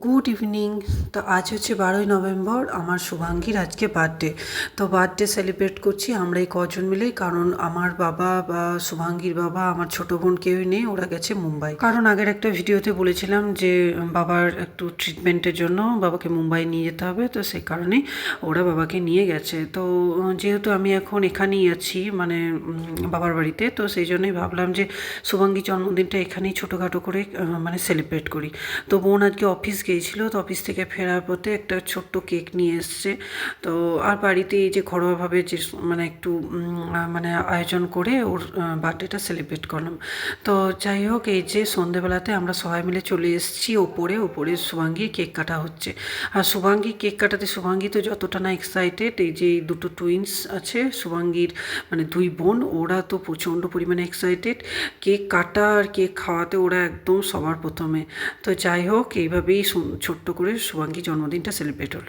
Good evening. তো আজ হচ্ছে 12ই নভেম্বর, আমার শুভাঙ্গীর আজকে বার্থডে। তো বার্থডে সেলিব্রেট করছি আমরা এই কজন মিলেই, কারণ আমার বাবা বা শুভাঙ্গীর বাবা, আমার ছোট বোন কেউই নেই, ওরা গেছে মুম্বাই। কারণ আগের একটা ভিডিওতে বলেছিলাম যে বাবার একটু ট্রিটমেন্টের জন্য বাবাকে মুম্বাই নিয়ে যেতে হবে, তো সেই কারণেই ওরা বাবাকে নিয়ে গেছে। তো যেহেতু আমি এখন এখানেই আছি, মানে বাবার বাড়িতে, তো সেই জন্যই ভাবলাম যে শুভাঙ্গীর জন্মদিনটা এখানেই ছোটোখাটো করে মানে সেলিব্রেট করি। তো বোন আজকে অফিস গিয়েছিল, তো অফিস থেকে ফেরার পথে একটা ছোট্ট কেক নিয়ে এসছে। তো আর বাড়িতে এই যে ঘরোয়াভাবে যে মানে একটু মানে আয়োজন করে ওর বার্থডেটা সেলিব্রেট করলাম। তো যাই হোক, এই যে সন্ধেবেলাতে আমরা সবাই মিলে চলে এসেছি ওপরে শুভাঙ্গীর কেক কাটা হচ্ছে। আর শুভাঙ্গী কেক কাটাতে, শুভাঙ্গী তো যতটা না এক্সাইটেড, এই যে দুটো টুইন্স আছে শুভাঙ্গীর, মানে দুই বোন, ওরা তো প্রচণ্ড পরিমাণে এক্সাইটেড। কেক কাটা আর কেক খাওয়াতে ওরা একদম সবার প্রথমে। তো যাই হোক, এইভাবেই ছোট্ট করে শুভাঙ্গীর জন্মদিনটা সেলিব্রেট হলো।